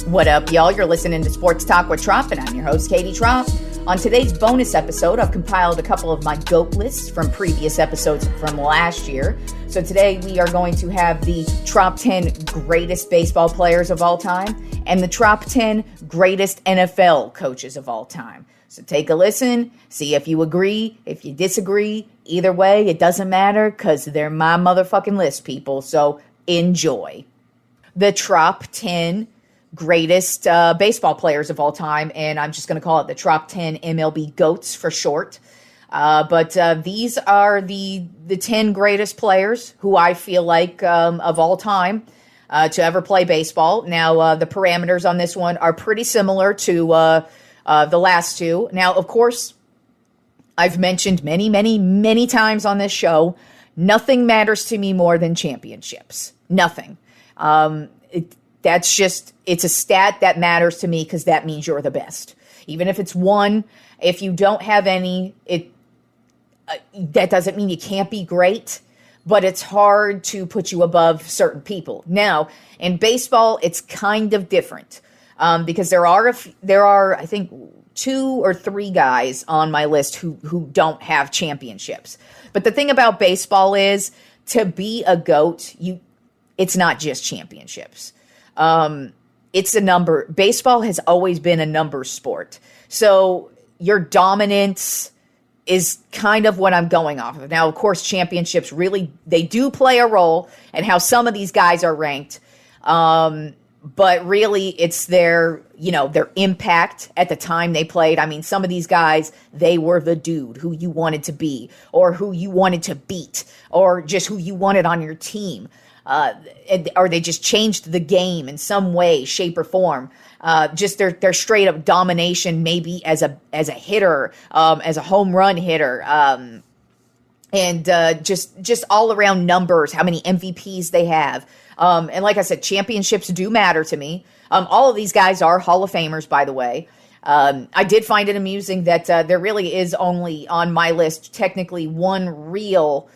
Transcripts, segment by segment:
What up, y'all? You're listening to Sports Talk with Tropp, and I'm your host, Katie Tropp. On today's bonus episode, I've compiled a couple of my GOAT lists from previous episodes from last year. So today we are going to have the Top 10 greatest baseball players of all time and the top 10 greatest NFL coaches of all time. So take a listen, see if you agree, if you disagree. Either way, it doesn't matter because they're my motherfucking list, people. So enjoy. The top 10 greatest baseball players of all time, and I'm just going to call it the top 10 MLB GOATs for short. But these are the 10 greatest players who I feel like of all time to ever play baseball. Now, the parameters on this one are pretty similar to the last two. Now, of course, I've mentioned many times on this show, nothing matters to me more than championships. Nothing. It's a stat that matters to me because that means you're the best. Even if it's one, if you don't have any, that doesn't mean you can't be great, but it's hard to put you above certain people. Now, in baseball, it's kind of different because there are, I think, 2 or 3 guys on my list who don't have championships. But the thing about baseball is, to be a GOAT, it's not just championships. It's a number. Baseball has always been a numbers sport. So your dominance is kind of what I'm going off of. Now, of course, championships really, they do play a role in how some of these guys are ranked. But really it's their impact at the time they played. I mean, some of these guys, they were the dude who you wanted to be, or who you wanted to beat, or just who you wanted on your team. Or they just changed the game in some way, shape, or form. Just their straight up domination, maybe as a hitter, as a home run hitter, and just all around numbers, how many MVPs they have. And like I said, championships do matter to me. All of these guys are Hall of Famers, by the way. I did find it amusing that there really is only on my list technically one real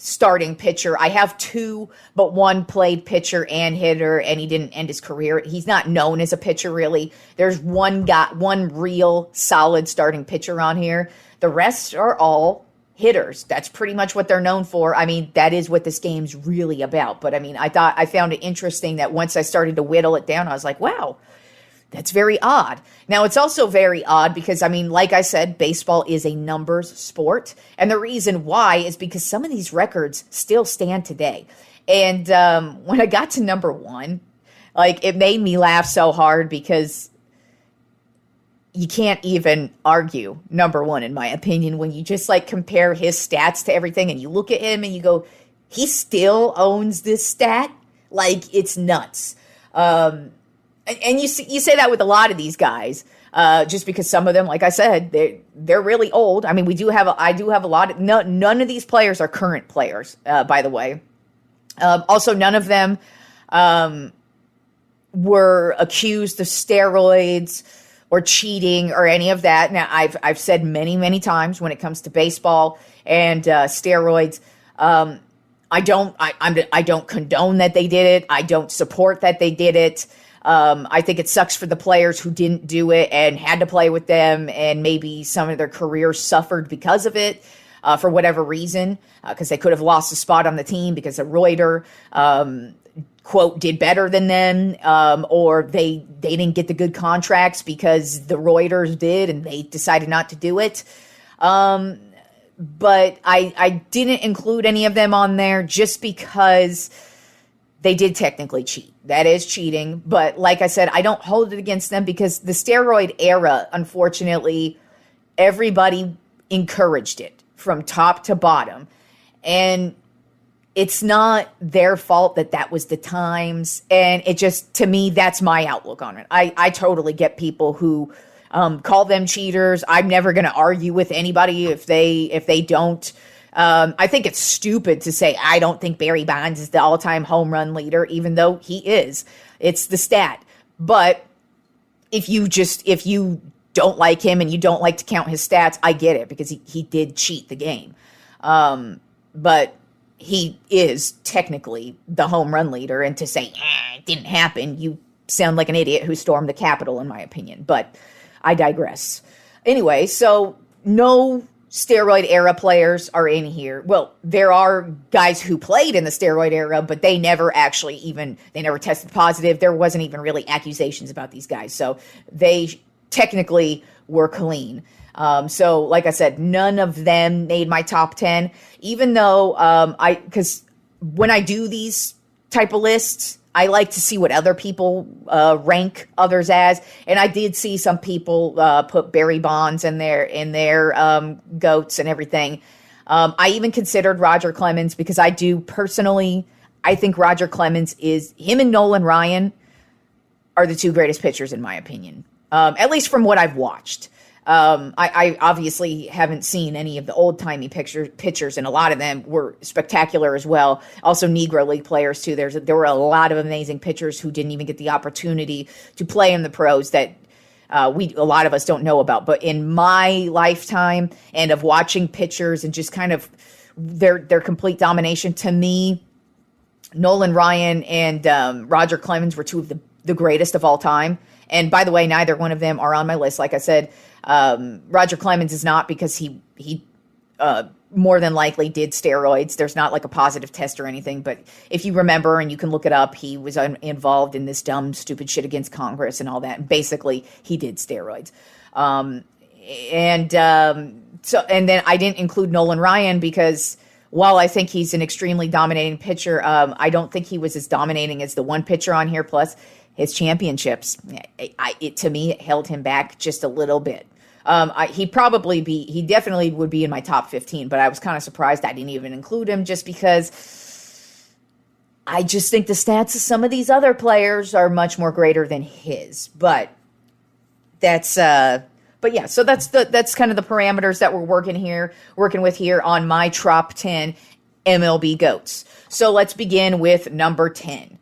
starting pitcher. I have 2, but one played pitcher and hitter, and he didn't end his career. He's not known as a pitcher, really. There's one real solid starting pitcher on here. The rest are all hitters. That's pretty much what they're known for. I mean, that is what this game's really about. But I mean, I found it interesting that once I started to whittle it down, I was like, wow, that's very odd. Now, it's also very odd because, I mean, like I said, baseball is a numbers sport. And the reason why is because some of these records still stand today. And when I got to number 1, like, it made me laugh so hard because you can't even argue number 1, in my opinion, when you just, like, compare his stats to everything and you look at him and you go, he still owns this stat? Like, it's nuts. And you say that with a lot of these guys, just because some of them, like I said, they're really old. I mean, I do have a lot of, none of these players are current players, by the way. Also, none of them were accused of steroids or cheating or any of that. Now, I've said many times when it comes to baseball and steroids, I don't condone that they did it. I don't support that they did it. I think it sucks for the players who didn't do it and had to play with them, and maybe some of their careers suffered because of it, for whatever reason, because they could have lost a spot on the team because the Reuter, quote, did better than them, or they didn't get the good contracts because the Reuters did and they decided not to do it. But I didn't include any of them on there just because they did technically cheat. That is cheating. But like I said, I don't hold it against them because the steroid era, unfortunately, everybody encouraged it from top to bottom. And it's not their fault that was the times. And it just, to me, that's my outlook on it. I totally get people who call them cheaters. I'm never going to argue with anybody if they don't. I think it's stupid to say, I don't think Barry Bonds is the all-time home run leader, even though he is. It's the stat. But if you don't like him and you don't like to count his stats, I get it, because he did cheat the game. But he is technically the home run leader, and to say, it didn't happen, sound like an idiot who stormed the Capitol, in my opinion. But I digress. Anyway, so no steroid era players are in here. Well, there are guys who played in the steroid era, but they never tested positive. There wasn't even really accusations about these guys. So they technically were clean. So like I said, none of them made my top 10, even though because when I do these type of lists, I like to see what other people rank others as, and I did see some people put Barry Bonds in their GOATs and everything. I even considered Roger Clemens because I think Roger Clemens him and Nolan Ryan are the two greatest pitchers in my opinion, at least from what I've watched. I obviously haven't seen any of the old-timey pitchers, and a lot of them were spectacular as well. Also, Negro League players, too. There were a lot of amazing pitchers who didn't even get the opportunity to play in the pros that a lot of us don't know about. But in my lifetime and of watching pitchers and just kind of their complete domination, to me, Nolan Ryan and Roger Clemens were two of the greatest of all time. And by the way, neither one of them are on my list. Like I said, Roger Clemens is not because he more than likely did steroids. There's not like a positive test or anything. But if you remember, and you can look it up, he was involved in this dumb, stupid shit against Congress and all that. And basically, he did steroids. So then I didn't include Nolan Ryan because while I think he's an extremely dominating pitcher, I don't think he was as dominating as the one pitcher on here. Plus, his championships, to me, it held him back just a little bit. He definitely would be in my top 15, but I was kind of surprised I didn't even include him just because I just think the stats of some of these other players are much more greater than his. But so that's kind of the parameters that we're working with here on my top 10 MLB GOATs. So let's begin with number 10.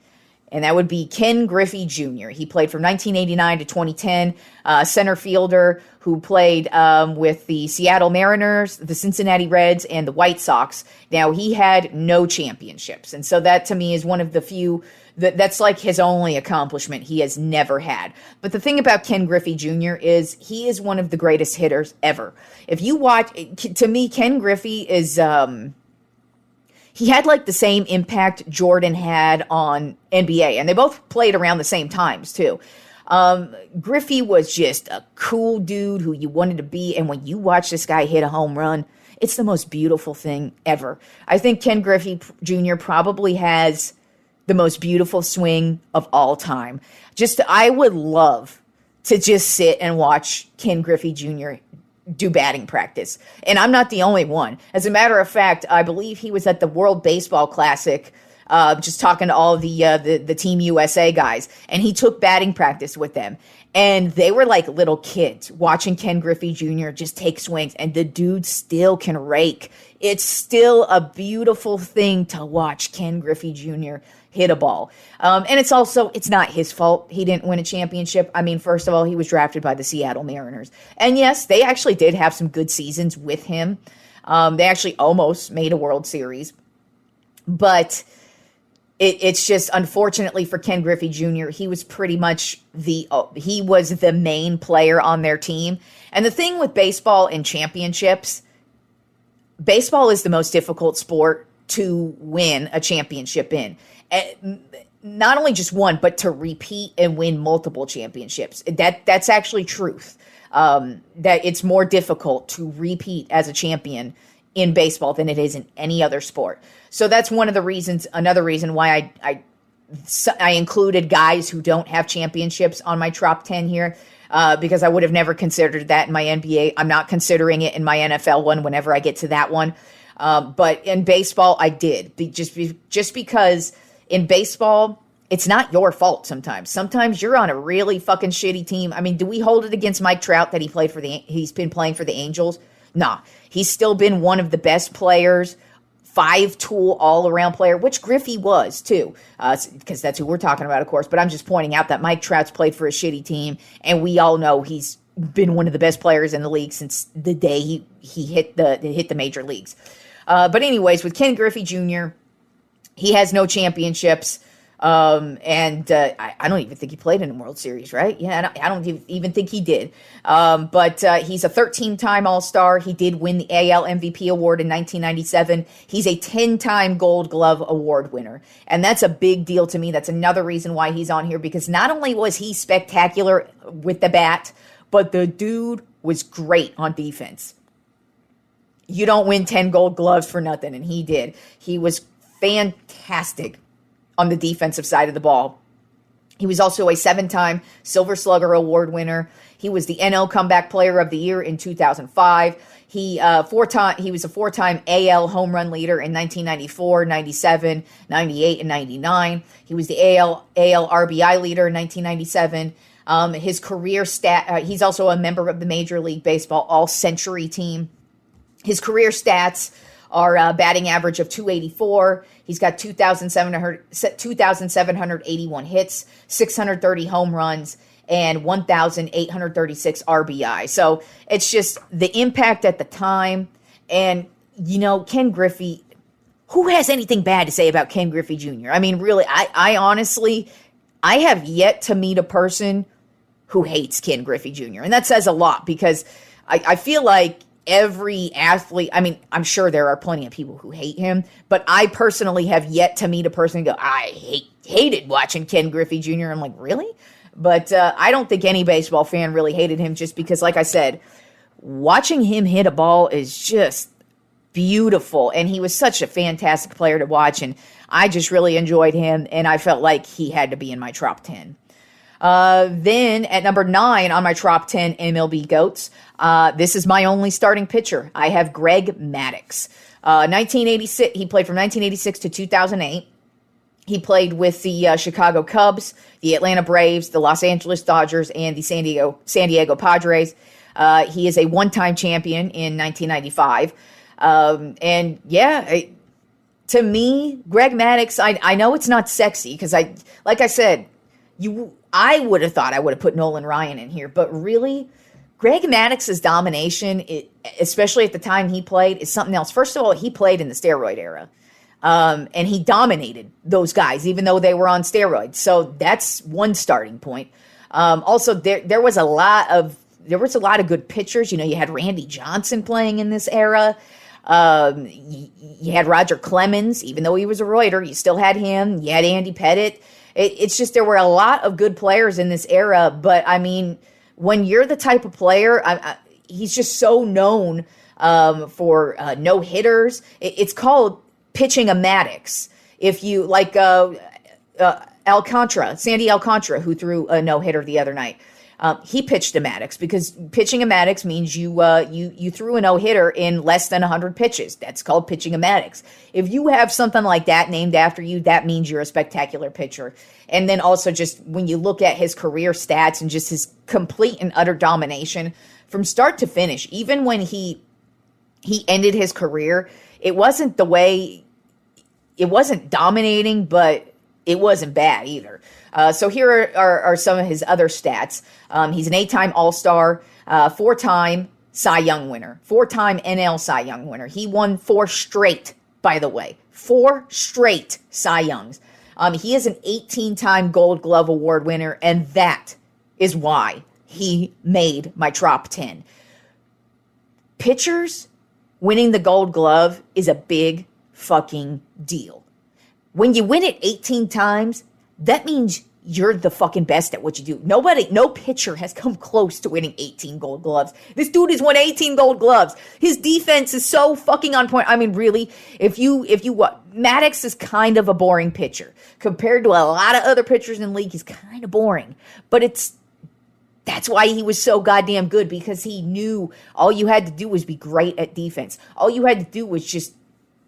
And that would be Ken Griffey Jr. He played from 1989 to 2010, center fielder who played with the Seattle Mariners, the Cincinnati Reds, and the White Sox. Now, he had no championships. And so that, to me, is one of the few that's like his only accomplishment he has never had. But the thing about Ken Griffey Jr. is he is one of the greatest hitters ever. If you watch, to me, Ken Griffey is... he had like the same impact Jordan had on NBA, and they both played around the same times too. Griffey was just a cool dude who you wanted to be, and when you watch this guy hit a home run, it's the most beautiful thing ever. I think Ken Griffey Jr. probably has the most beautiful swing of all time. I would love to just sit and watch Ken Griffey Jr. do batting practice. And I'm not the only one. As a matter of fact, I believe he was at the World Baseball Classic, just talking to all the Team USA guys, and he took batting practice with them. And they were like little kids watching Ken Griffey Jr. just take swings, and the dude still can rake. It's still a beautiful thing to watch Ken Griffey Jr. hit a ball. And it's not his fault he didn't win a championship. I mean, first of all, he was drafted by the Seattle Mariners. And yes, they actually did have some good seasons with him. They actually almost made a World Series. But it's just, unfortunately for Ken Griffey Jr., he was pretty much he was the main player on their team. And the thing with baseball and championships, baseball is the most difficult sport to win a championship in. Not only just one, but to repeat and win multiple championships. That's actually truth. That it's more difficult to repeat as a champion in baseball than it is in any other sport. So that's another reason why I included guys who don't have championships on my top 10 here, because I would have never considered that in my NBA. I'm not considering it in my NFL one whenever I get to that one. But in baseball, I did. Just because in baseball, it's not your fault sometimes. Sometimes you're on a really fucking shitty team. I mean, do we hold it against Mike Trout that he's been playing for the Angels? Nah. He's still been one of the best players, 5-tool all-around player, which Griffey was too, because that's who we're talking about, of course. But I'm just pointing out that Mike Trout's played for a shitty team, and we all know he's been one of the best players in the league since the day he hit the major leagues. But anyways, with Ken Griffey Jr., he has no championships. I don't even think he played in a World Series, right? Yeah, I don't even think he did. But he's a 13-time All-Star. He did win the AL MVP award in 1997. He's a 10-time Gold Glove Award winner. And that's a big deal to me. That's another reason why he's on here, because not only was he spectacular with the bat, but the dude was great on defense. You don't win 10 Gold Gloves for nothing, and he did. He was fantastic on the defensive side of the ball. He was also a 7-time Silver Slugger Award winner. He was the NL Comeback Player of the Year in 2005. He was a 4-time AL home run leader in 1994, 97, 98, and 99. He was the AL RBI leader in 1997. His career he's also a member of the Major League Baseball All-Century team. His career stats are a batting average of 284. He's got 2,781 hits, 630 home runs, and 1,836 RBI. So it's just the impact at the time. And, Ken Griffey, who has anything bad to say about Ken Griffey Jr.? I mean, really, I honestly, I have yet to meet a person who hates Ken Griffey Jr. And that says a lot, because I feel like every athlete, I mean, I'm sure there are plenty of people who hate him, but I personally have yet to meet a person who go, I hated watching Ken Griffey Jr. I'm like, really? But I don't think any baseball fan really hated him, just because, like I said, watching him hit a ball is just beautiful. And he was such a fantastic player to watch. And I just really enjoyed him. And I felt like he had to be in my top 10. Then at number 9 on my top 10 MLB GOATs, this is my only starting pitcher. I have Greg Maddux. 1986. He played from 1986 to 2008. He played with the Chicago Cubs, the Atlanta Braves, the Los Angeles Dodgers, and the San Diego Padres. He is a one-time champion in 1995. To me, Greg Maddux, I know it's not sexy, because like I said, I would have thought I would have put Nolan Ryan in here, but really, Greg Maddux's domination, especially at the time he played, is something else. First of all, he played in the steroid era, and he dominated those guys, even though they were on steroids. So that's one starting point. Also, there was a lot of good pitchers. You had Randy Johnson playing in this era. You had Roger Clemens, even though he was a Reuter, you still had him. You had Andy Pettitte. It's just, there were a lot of good players in this era, but I mean, when you're the type of player, he's just so known for no-hitters. It's called pitching a Maddux. If you, like Sandy Alcantara, who threw a no-hitter the other night, he pitched a Maddux, because pitching a Maddux means you threw a no-hitter in less than 100 pitches. That's called pitching a Maddux. If you have something like that named after you, that means you're a spectacular pitcher. And then also, just when you look at his career stats and just his complete and utter domination from start to finish, even when he ended his career, it wasn't dominating, but it wasn't bad either. So here are some of his other stats. He's an 8-time All-Star, 4-time Cy Young winner, 4-time NL Cy Young winner. He won 4 straight, by the way, 4 straight Cy Youngs. He is an 18-time Gold Glove Award winner, and that is why he made my top 10. Pitchers winning the Gold Glove is a big fucking deal. When you win it 18 times, that means you're the fucking best at what you do. No pitcher has come close to winning 18 Gold Gloves. This dude has won 18 Gold Gloves. His defense is so fucking on point. I mean, really, Maddux is kind of a boring pitcher. Compared to a lot of other pitchers in the league, he's kind of boring. But that's why he was so goddamn good, because he knew all you had to do was be great at defense. All you had to do was just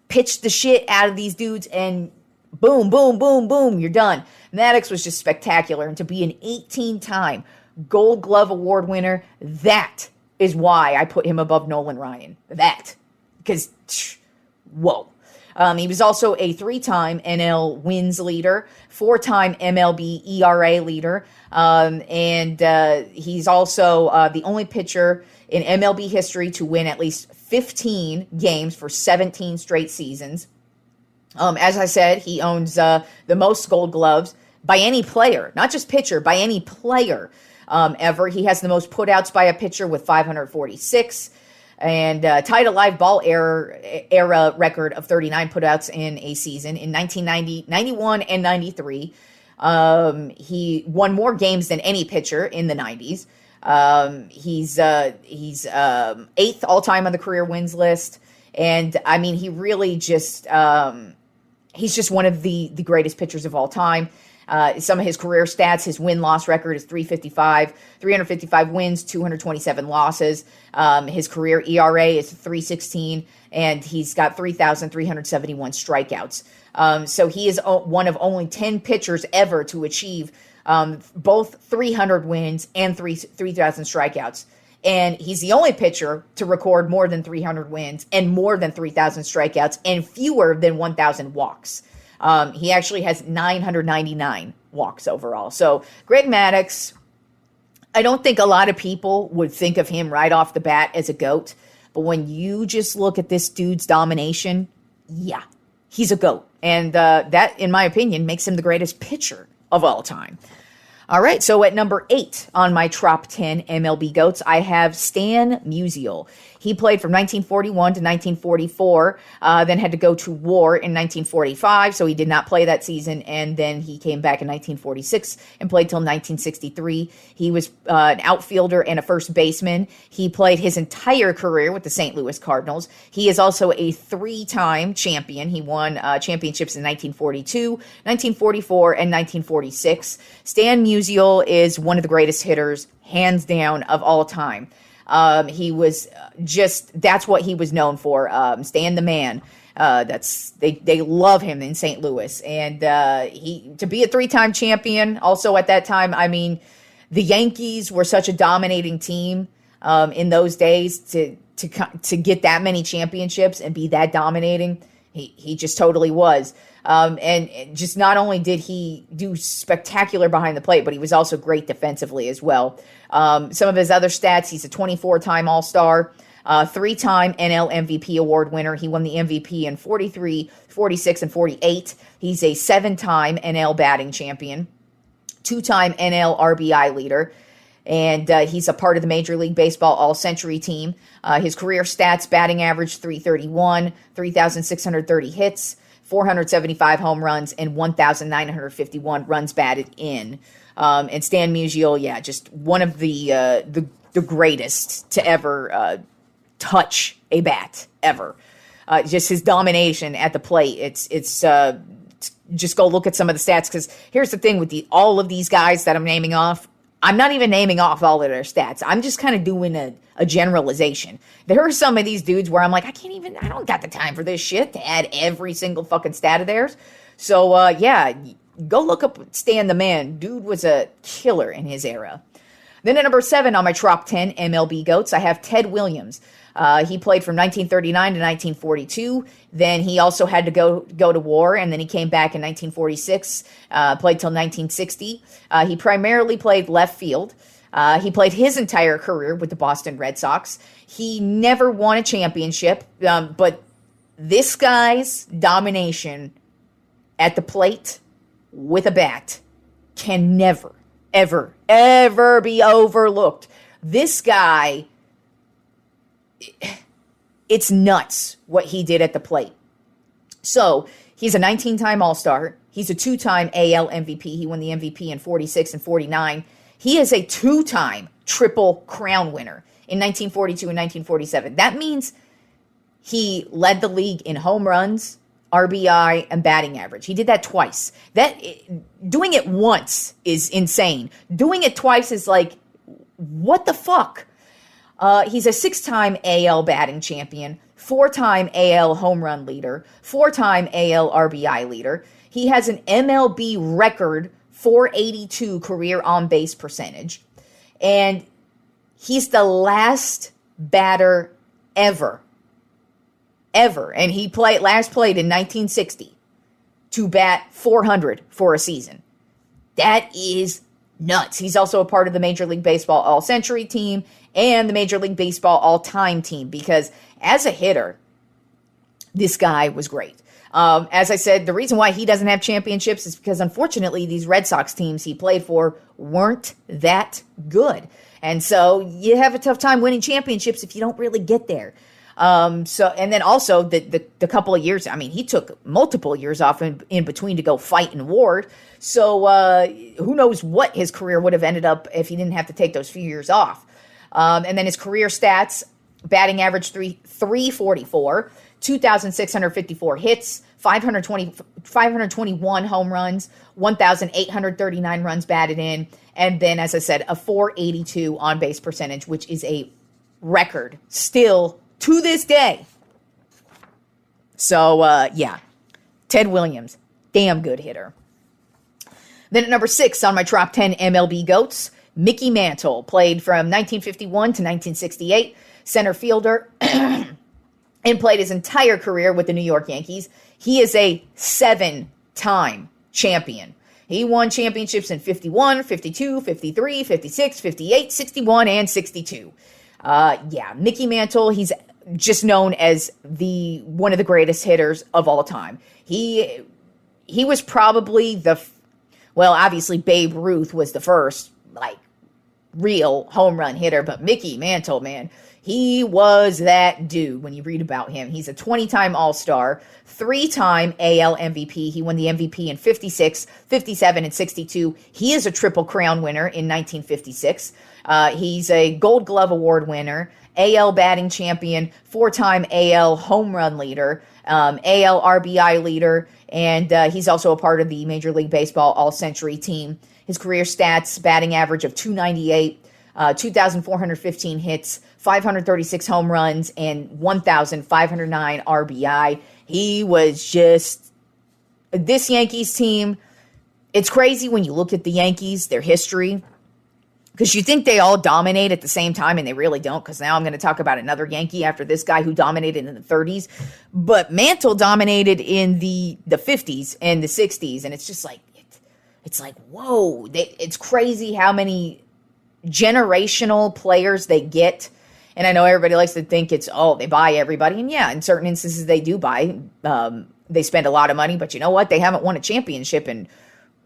pitch the shit out of these dudes, and boom, boom, boom, boom, you're done. Maddux was just spectacular. And to be an 18-time Gold Glove Award winner, that is why I put him above Nolan Ryan. That. Because, whoa. He was also a 3-time NL wins leader, 4-time MLB ERA leader, and he's also the only pitcher in MLB history to win at least 15 games for 17 straight seasons. As I said, he owns the most Gold Gloves by any player, not just pitcher, by any player ever. He has the most putouts by a pitcher with 546, and tied a live ball era record of 39 putouts in a season in 1990, 91, and 93. He won more games than any pitcher in the 90s. He's eighth all time on the career wins list, and I mean, he really just he's just one of the greatest pitchers of all time. Some of his career stats, his win-loss record is 355 wins, 227 losses. His career ERA is 3.16, and he's got 3,371 strikeouts. So he is one of only 10 pitchers ever to achieve both 300 wins and 3,000 strikeouts. And he's the only pitcher to record more than 300 wins and more than 3,000 strikeouts and fewer than 1,000 walks. He actually has 999 walks overall. So Greg Maddux, I don't think a lot of people would think of him right off the bat as a GOAT. But when you just look at this dude's domination, yeah, he's a GOAT. And that, in my opinion, makes him the greatest pitcher of all time. All right, so at number 8 on my Tropp 10 MLB GOATs, I have Stan Musial. He played from 1941 to 1944, then had to go to war in 1945, so he did not play that season, and then he came back in 1946 and played till 1963. He was an outfielder and a first baseman. He played his entire career with the St. Louis Cardinals. He is also a 3-time champion. He won championships in 1942, 1944, and 1946. Stan Musial is one of the greatest hitters, hands down, of all time. He was that's what he was known for. Stan the Man. They love him in St. Louis, and to be a 3-time champion. Also at that time, I mean, the Yankees were such a dominating team in those days. To get that many championships and be that dominating, he just totally was. And just not only did he do spectacular behind the plate, but he was also great defensively as well. Some of his other stats, he's a 24-time All-Star, 3-time NL MVP award winner. He won the MVP in 43, 46, and 48. He's a 7-time NL batting champion, 2-time NL RBI leader, and he's a part of the Major League Baseball All-Century team. His career stats, batting average 331, 3,630 hits, 475 home runs, and 1,951 runs batted in. And Stan Musial, yeah, just one of the greatest to ever touch a bat ever. Just his domination at the plate. It's just go look at some of the stats, because here's the thing with all of these guys that I'm naming off. I'm not even naming off all of their stats. I'm just kind of doing a generalization. There are some of these dudes where I'm like, I don't got the time for this shit to add every single fucking stat of theirs. So, yeah, go look up Stan the Man. Dude was a killer in his era. Then at number 7 on my Tropp 10 MLB GOATs, I have Ted Williams. He played from 1939 to 1942. Then he also had to go to war, and then he came back in 1946, played till 1960. He primarily played left field. He played his entire career with the Boston Red Sox. He never won a championship, but this guy's domination at the plate with a bat can never, ever, ever be overlooked. This guy, it's nuts what he did at the plate. So he's a 19-time All-Star. He's a 2-time AL MVP. He won the MVP in 46 and 49. He is a 2-time Triple Crown winner in 1942 and 1947. That means he led the league in home runs, RBI, and batting average. He did that twice. Doing it once is insane. Doing it twice is like, what the fuck? He's a 6-time AL batting champion, 4-time AL home run leader, 4-time AL RBI leader. He has an MLB record 482 career on-base percentage. And he's the last batter ever, and he last played in 1960 to bat 400 for a season. That is nuts. He's also a part of the Major League Baseball All-Century team and the Major League Baseball All-Time team, because as a hitter, this guy was great. As I said, the reason why he doesn't have championships is because, unfortunately, these Red Sox teams he played for weren't that good. And so you have a tough time winning championships if you don't really get there. And then also the couple of years, I mean, he took multiple years off in between to go fight in war. So who knows what his career would have ended up if he didn't have to take those few years off. And then his career stats, batting average 344, 2,654 hits, 521 home runs, 1,839 runs batted in, and then, as I said, a 482 on-base percentage, which is a record still to this day. So, Ted Williams, damn good hitter. Then at number 6 on my top 10 MLB GOATs, Mickey Mantle, played from 1951 to 1968, center fielder, and played his entire career with the New York Yankees. He is a 7-time champion. He won championships in 51, 52, 53, 56, 58, 61, and 62. Mickey Mantle, he's just known as one of the greatest hitters of all time. He was probably obviously Babe Ruth was the first, real home run hitter, but Mickey Mantle, man, he was that dude when you read about him. He's a 20-time All-Star, 3-time AL MVP. He won the MVP in 56, 57, and 62. He is a Triple Crown winner in 1956. He's a Gold Glove Award winner, AL batting champion, 4-time AL home run leader, AL RBI leader, and he's also a part of the Major League Baseball All-Century team. His career stats, batting average of 298, 2,415 hits, 536 home runs, and 1,509 RBI. He was just, this Yankees team, it's crazy when you look at the Yankees, their history, because you think they all dominate at the same time, and they really don't, because now I'm going to talk about another Yankee after this guy who dominated in the 30s. But Mantle dominated in the 50s and the 60s, and it's just whoa. It's crazy how many generational players they get. And I know everybody likes to think they buy everybody. And yeah, in certain instances they do buy. They spend a lot of money, but you know what? They haven't won a championship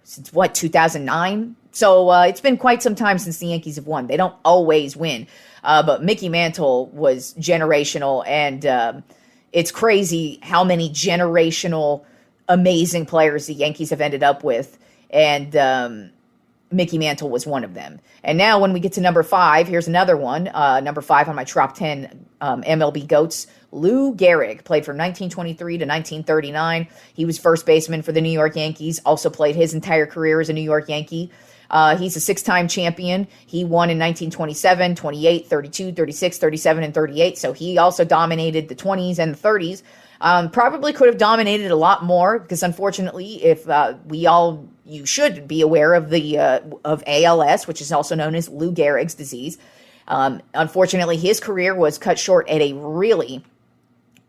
since 2009? So it's been quite some time since the Yankees have won. They don't always win. But Mickey Mantle was generational, and it's crazy how many generational amazing players the Yankees have ended up with. And Mickey Mantle was one of them. And now when we get to number 5, here's another one. Number 5 on my top 10 MLB GOATs, Lou Gehrig, played from 1923 to 1939. He was first baseman for the New York Yankees, also played his entire career as a New York Yankee. He's a 6-time champion. He won in 1927, 28, 32, 36, 37, and 38. So he also dominated the 20s and the 30s. Probably could have dominated a lot more because, unfortunately, you should be aware of of ALS, which is also known as Lou Gehrig's disease. Unfortunately, his career was cut short at a really,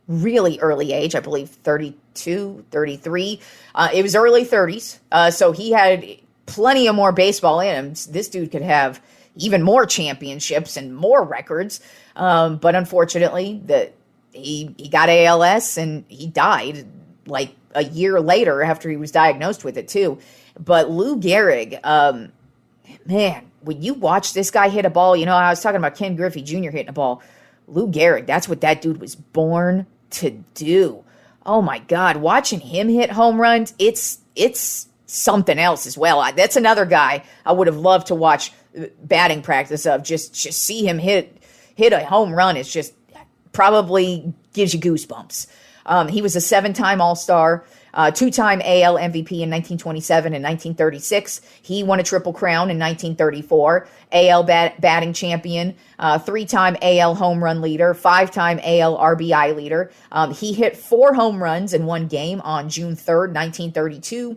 really early age. I believe 32, 33. It was early 30s. So he had plenty of more baseball in him. This dude could have even more championships and more records. But unfortunately, he got ALS and he died like a year later after he was diagnosed with it too. But Lou Gehrig, man, when you watch this guy hit a ball, I was talking about Ken Griffey Jr. hitting a ball. Lou Gehrig, that's what that dude was born to do. Oh my God, watching him hit home runs, it's something else as well. That's another guy I would have loved to watch batting practice of. Just see him hit a home run. It's just probably gives you goosebumps. He was a 7-time All-Star, 2-time AL MVP in 1927 and 1936. He won a Triple Crown in 1934, AL batting champion, 3-time AL home run leader, 5-time AL RBI leader. He hit 4 home runs in one game on June 3rd, 1932.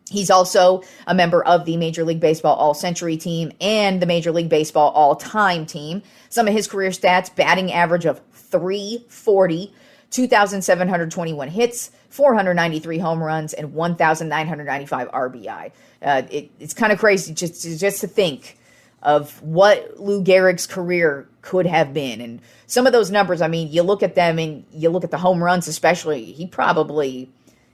He's also a member of the Major League Baseball All-Century team and the Major League Baseball All-Time team. Some of his career stats, batting average of 340, 2,721 hits, 493 home runs, and 1,995 RBI. It's kind of crazy just to think of what Lou Gehrig's career could have been. And some of those numbers, I mean, you look at them and you look at the home runs especially, he probably,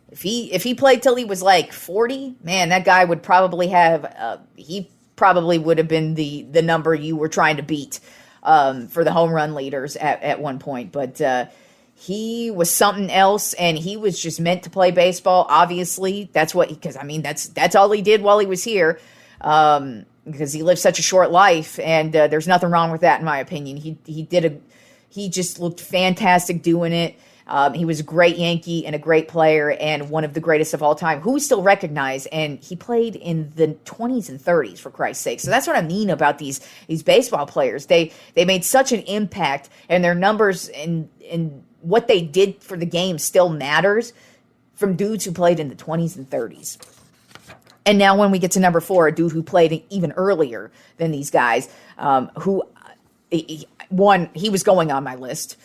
if he played till he was like 40, man, that guy would probably have, he probably would have been the number you were trying to beat for the home run leaders at one point. But he was something else, and he was just meant to play baseball. Obviously, that's what, because I mean, that's all he did while he was here. Because he lived such a short life, and there's nothing wrong with that in my opinion. He just looked fantastic doing it. He was a great Yankee and a great player and one of the greatest of all time, who we still recognize. And he played in the 20s and 30s, for Christ's sake. So that's what I mean about these baseball players. They made such an impact, and their numbers and what they did for the game still matters from dudes who played in the 20s and 30s. And now when we get to number 4, a dude who played even earlier than these guys, he was going on my list.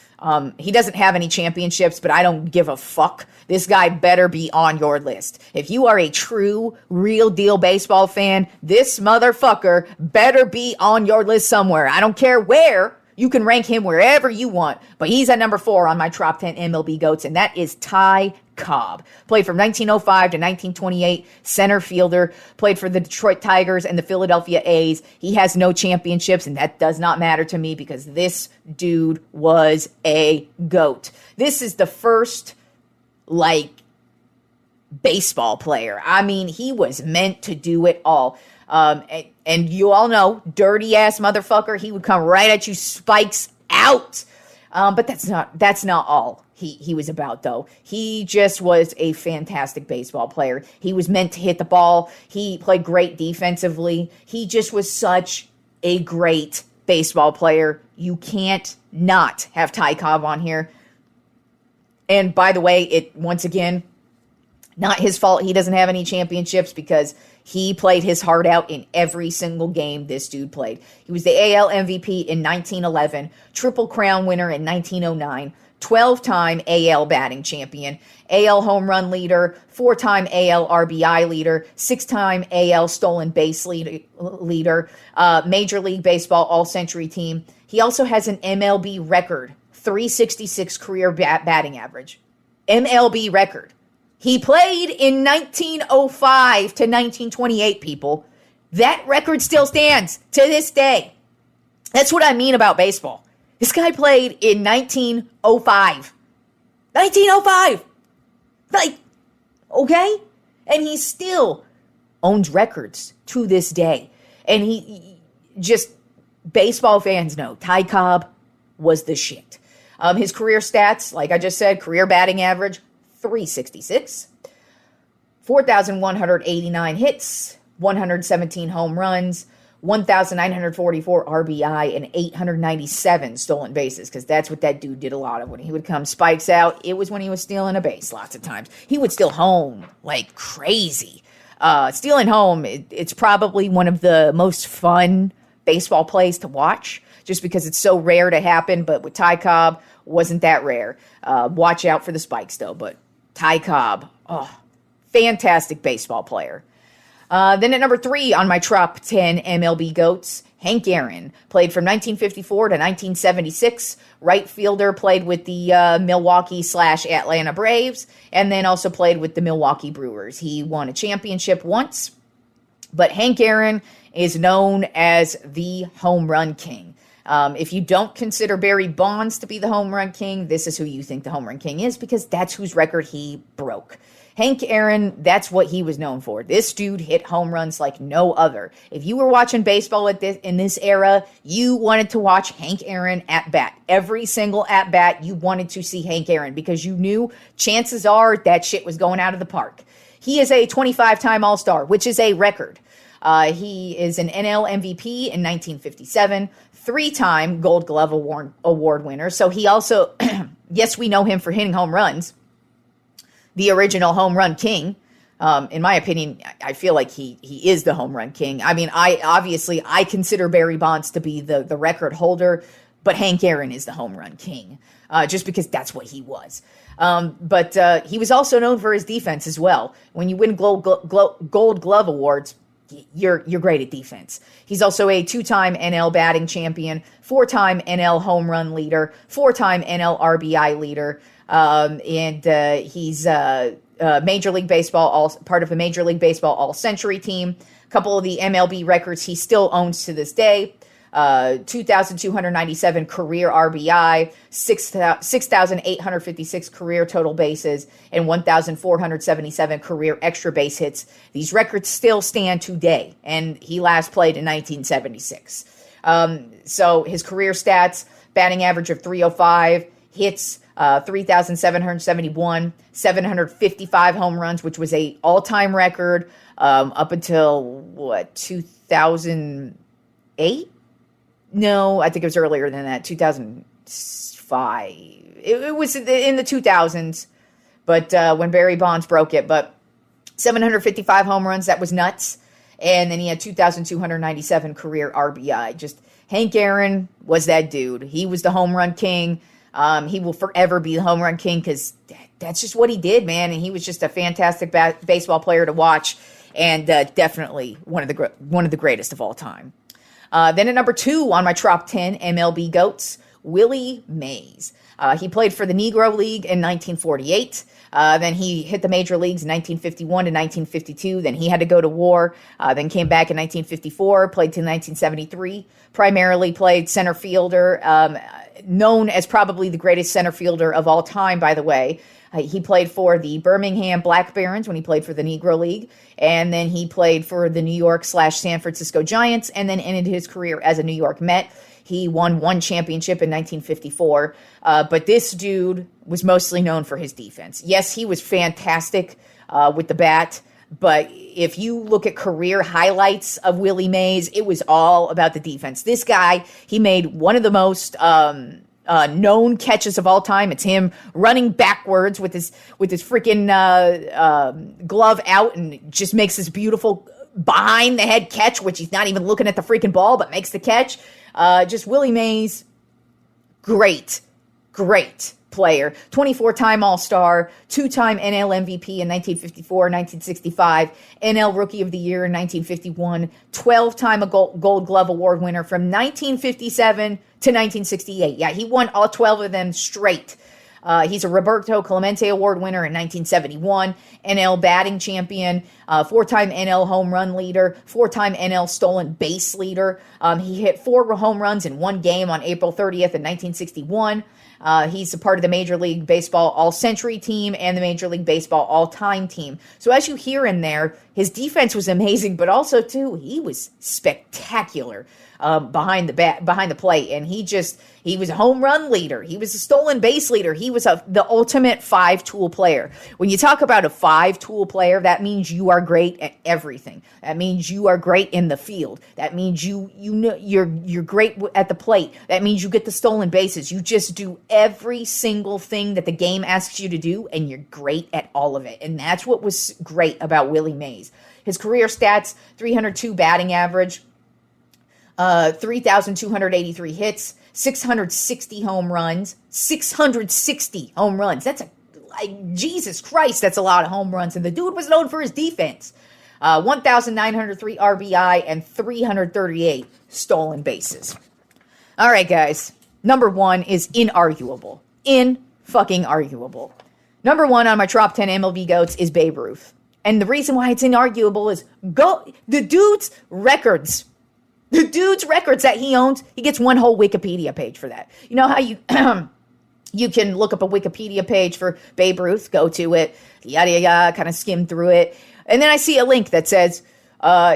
He doesn't have any championships, but I don't give a fuck. This guy better be on your list. If you are a true, real deal baseball fan, this motherfucker better be on your list somewhere. I don't care where. You can rank him wherever you want, but he's at number 4 on my top 10 MLB GOATs, and that is Ty Cobb. Played from 1905 to 1928, center fielder, played for the Detroit Tigers and the Philadelphia A's. He has no championships, and that does not matter to me because this dude was a GOAT. This is the first, baseball player. I mean, he was meant to do it all. And you all know, dirty ass motherfucker, he would come right at you, spikes out. But that's not all he was about, though. He just was a fantastic baseball player. He was meant to hit the ball. He played great defensively. He just was such a great baseball player. You can't not have Ty Cobb on here. And by the way, once again, not his fault he doesn't have any championships because he played his heart out in every single game this dude played. He was the AL MVP in 1911, Triple Crown winner in 1909, 12-time AL batting champion, AL home run leader, 4-time AL RBI leader, 6-time AL stolen base leader, Major League Baseball All-Century team. He also has an MLB record, 366 career batting average. MLB record. He played in 1905 to 1928, people. That record still stands to this day. That's what I mean about baseball. This guy played in 1905. 1905! Okay? And he still owns records to this day. And he just, baseball fans know, Ty Cobb was the shit. His career stats, like I just said, career batting average, 366, 4,189 hits, 117 home runs, 1,944 RBI, and 897 stolen bases, because that's what that dude did a lot of. When he would come spikes out, it was when he was stealing a base lots of times. He would steal home like crazy. Stealing home, it's probably one of the most fun baseball plays to watch, just because it's so rare to happen, but with Ty Cobb, wasn't that rare. Watch out for the spikes, though, but Ty Cobb, fantastic baseball player. Then at number 3 on my top 10 MLB GOATs, Hank Aaron. Played from 1954 to 1976. Right fielder, played with the Milwaukee/Atlanta Braves, and then also played with the Milwaukee Brewers. He won a championship once, but Hank Aaron is known as the home run king. If you don't consider Barry Bonds to be the home run king, this is who you think the home run king is, because that's whose record he broke. Hank Aaron, that's what he was known for. This dude hit home runs like no other. If you were watching baseball in this era, you wanted to watch Hank Aaron at bat. Every single at bat, you wanted to see Hank Aaron because you knew chances are that shit was going out of the park. He is a 25-time All-Star, which is a record. He is an NL MVP in 1957, 3-time Gold Glove Award winner. So he also, yes, we know him for hitting home runs. The original home run king. In my opinion, I feel like he is the home run king. I mean, I consider Barry Bonds to be the record holder, but Hank Aaron is the home run king, just because that's what he was. But he was also known for his defense as well. When you win Gold Glove Awards, you're great at defense. He's also a 2-time NL batting champion, 4-time NL home run leader, 4-time NL RBI leader, and he's Major League Baseball, part of the Major League Baseball All-Century team. A couple of the MLB records he still owns to this day. 2,297 career RBI, 6,856 career total bases, and 1,477 career extra base hits. These records still stand today, and he last played in 1976. So his career stats, batting average of 305, hits 3,771, 755 home runs, which was a all-time record up until, 2008? No, I think it was earlier than that, 2005. It was in the 2000s, but when Barry Bonds broke it. But 755 home runs, that was nuts. And then he had 2,297 career RBI. Just Hank Aaron was that dude. He was the home run king. He will forever be the home run king because that's just what he did, man. And he was just a fantastic baseball player to watch, and definitely one of the greatest of all time. Then at number 2 on my Tropp 10 MLB GOATs, Willie Mays. He played for the Negro League in 1948. Then he hit the major leagues in 1951 to 1952. Then he had to go to war. Then came back in 1954, played till 1973. Primarily played center fielder, known as probably the greatest center fielder of all time, by the way. He played for the Birmingham Black Barons when he played for the Negro League, and then he played for the New York/San Francisco Giants, and then ended his career as a New York Met. He won one championship in 1954, but this dude was mostly known for his defense. Yes, he was fantastic with the bat, but if you look at career highlights of Willie Mays, it was all about the defense. This guy, he made one of the most known catches of all time. It's him running backwards with his freaking glove out, and just makes this beautiful behind the head catch, which he's not even looking at the freaking ball, but makes the catch. Just Willie Mays, great player. 24-time All-Star, 2-time NL MVP in 1954, 1965, NL Rookie of the Year in 1951, 12-time Gold Glove Award winner from 1957 to 1968. Yeah, he won all 12 of them straight. He's a Roberto Clemente Award winner in 1971, NL batting champion, 4-time NL home run leader, 4-time NL stolen base leader. He hit 4 home runs in one game on April 30th in 1961. He's a part of the Major League Baseball All-Century team and the Major League Baseball All-Time team. So as you hear in there, his defense was amazing, but also, too, he was spectacular behind the plate. And he was a home run leader. He was a stolen base leader. He was the ultimate 5-tool player. When you talk about a 5-tool player, that means you are great at everything. That means you are great in the field. That means you're great at the plate. That means you get the stolen bases. You just do every single thing that the game asks you to do, and you're great at all of it. And that's what was great about Willie Mays. His career stats: 302 batting average, 3,283 hits, 660 home runs. 660 home runs. That's Jesus Christ, that's a lot of home runs. And the dude was known for his defense. 1,903 RBI and 338 stolen bases. All right, guys. Number 1 is inarguable. Fucking arguable. Number 1 on my Tropp 10 MLB GOATs is Babe Ruth. And the reason why it's inarguable is the dude's records. The dude's records that he owns, he gets one whole Wikipedia page for that. You know how you you can look up a Wikipedia page for Babe Ruth, go to it, yada, yada, kind of skim through it. And then I see a link that says,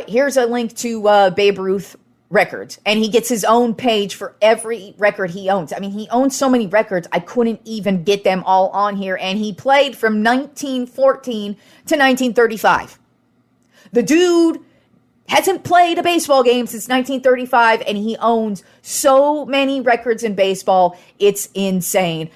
here's a link to Babe Ruth records. And he gets his own page for every record he owns. I mean, he owns so many records, I couldn't even get them all on here. And he played from 1914 to 1935. The dude hasn't played a baseball game since 1935, and he owns so many records in baseball, it's insane.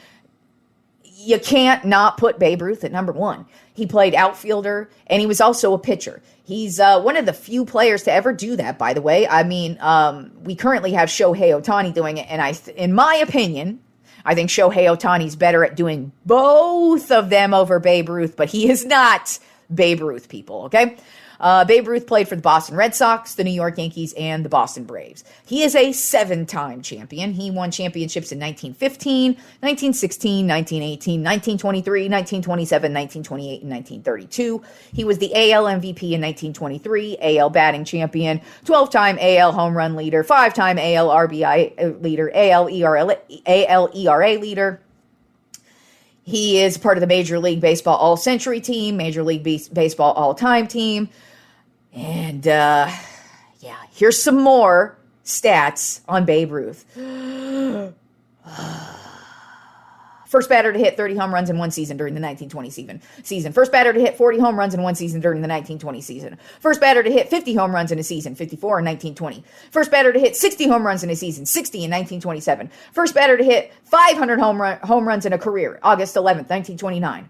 You can't not put Babe Ruth at number 1. He played outfielder, and he was also a pitcher. He's one of the few players to ever do that, by the way. I mean, we currently have Shohei Ohtani doing it, and in my opinion, I think Shohei Ohtani's better at doing both of them over Babe Ruth, but he is not Babe Ruth, people, okay? Babe Ruth played for the Boston Red Sox, the New York Yankees, and the Boston Braves. He is a 7-time champion. He won championships in 1915, 1916, 1918, 1923, 1927, 1928, and 1932. He was the AL MVP in 1923, AL batting champion, 12-time AL home run leader, 5-time AL RBI leader, AL ERA leader. He is part of the Major League Baseball All-Century team, Major League Baseball All-Time team. And, here's some more stats on Babe Ruth. First batter to hit 30 home runs in one season during the 1920 season. First batter to hit 40 home runs in one season during the 1920 season. First batter to hit 50 home runs in a season, 54 in 1920. First batter to hit 60 home runs in a season, 60 in 1927. First batter to hit 500 home runs in a career, August 11th, 1929.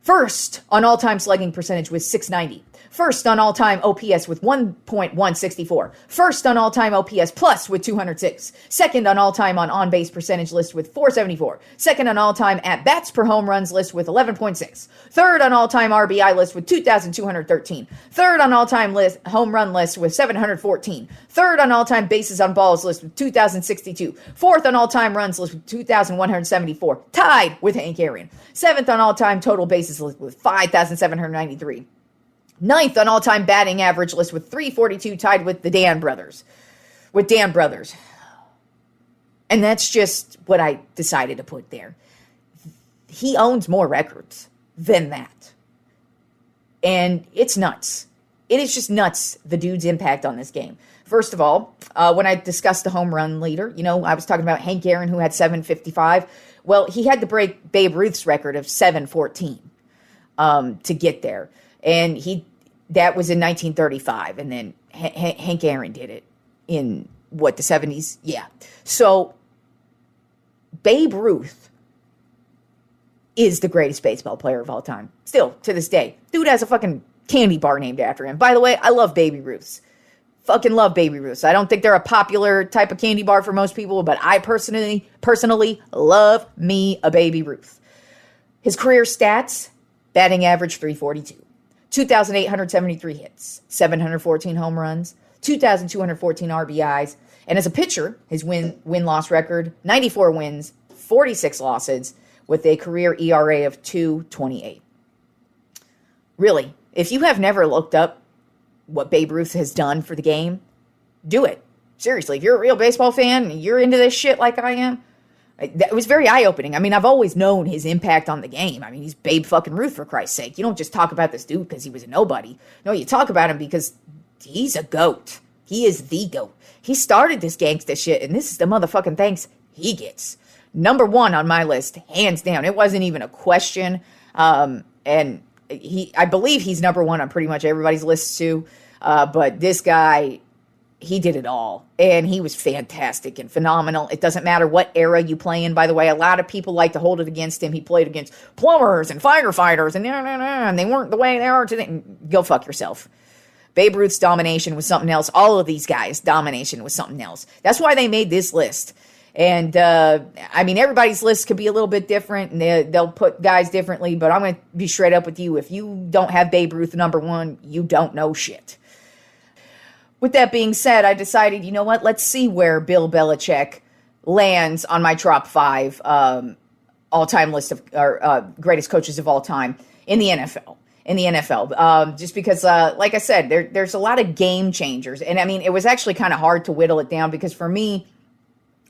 First on all-time slugging percentage with 690. First on all-time OPS with 1.164. First on all-time OPS plus with 206. Second on all-time on-base percentage list with 474. Second on all-time at-bats per home runs list with 11.6. Third on all-time RBI list with 2,213. Third on all-time home run list with 714. Third on all-time bases on balls list with 2,062. Fourth on all-time runs list with 2,174. Tied with Hank Aaron. Seventh on all-time total bases list with 5,793. Ninth on all-time batting average list with 342, tied with the Dan brothers. And that's just what I decided to put there. He owns more records than that. And it's nuts. It is just nuts, the dude's impact on this game. First of all, when I discussed the home run leader, I was talking about Hank Aaron, who had 755. Well, he had to break Babe Ruth's record of 714 to get there. And that was in 1935, and then Hank Aaron did it in, the 70s? Yeah. So, Babe Ruth is the greatest baseball player of all time. Still, to this day. Dude has a fucking candy bar named after him. By the way, I love Baby Ruths. Fucking love Baby Ruths. I don't think they're a popular type of candy bar for most people, but I personally love me a Baby Ruth. His career stats, batting average 342. 2,873 hits, 714 home runs, 2,214 RBIs, and as a pitcher, his win-loss record, 94 wins, 46 losses, with a career ERA of 2.28. Really, if you have never looked up what Babe Ruth has done for the game, do it. Seriously, if you're a real baseball fan and you're into this shit like I am, it was very eye-opening. I mean, I've always known his impact on the game. I mean, he's Babe fucking Ruth, for Christ's sake. You don't just talk about this dude because he was a nobody. No, you talk about him because he's a GOAT. He is the GOAT. He started this gangsta shit, and this is the motherfucking thanks he gets. Number one on my list, hands down. It wasn't even a question. And I believe he's number one on pretty much everybody's list too. But this guy, he did it all, and he was fantastic and phenomenal. It doesn't matter what era you play in, by the way. A lot of people like to hold it against him. He played against plumbers and firefighters, and they weren't the way they are today. Go fuck yourself. Babe Ruth's domination was something else. All of these guys' domination was something else. That's why they made this list. And, everybody's list could be a little bit different, and they'll put guys differently, but I'm going to be straight up with you. If you don't have Babe Ruth number one, you don't know shit. With that being said, I decided, you know what? Let's see where Bill Belichick lands on my Tropp 5 all-time list of greatest coaches of all time in the NFL. Just because, like I said, there's a lot of game changers. And, it was actually kind of hard to whittle it down because for me,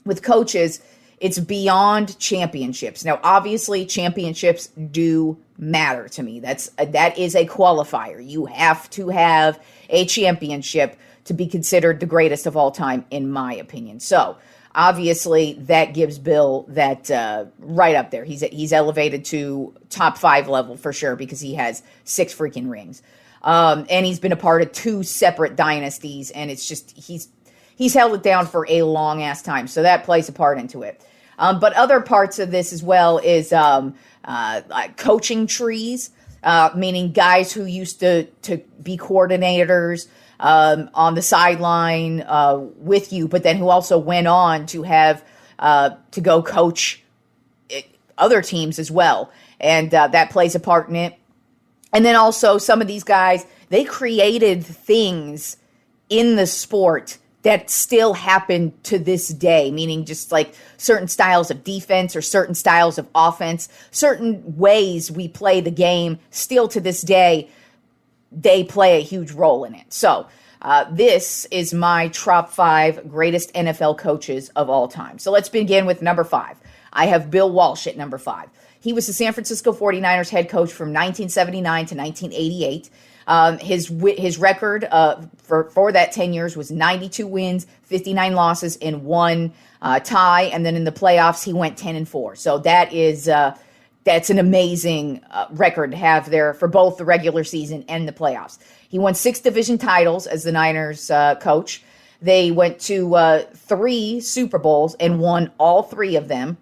with coaches, it's beyond championships. Now, obviously, championships do matter to me. That is a qualifier. You have to have a championship to be considered the greatest of all time, in my opinion. So, obviously, that gives Bill that right up there. He's elevated to top 5 level for sure because he has 6 freaking rings. And he's been a part of 2 separate dynasties, and it's just he's held it down for a long ass time. So that plays a part into it. But other parts of this as well is like coaching trees, meaning guys who used to be coordinators on the sideline with you, but then who also went on to have to go coach other teams as well. And that plays a part in it. And then also some of these guys, They created things in the sport that still happen to this day, meaning just like certain styles of defense or certain styles of offense, certain ways we play the game still to this day, they play a huge role in it. So this is my top 5 greatest NFL coaches of all time. So let's begin with number 5. I have Bill Walsh at number 5. He was the San Francisco 49ers head coach from 1979 to 1988. His record for that 10 years was 92 wins, 59 losses, and 1 tie. And then in the playoffs, he went 10-4. So that's an amazing record to have there for both the regular season and the playoffs. He won 6 division titles as the Niners coach. They went to 3 Super Bowls and won all 3 of them.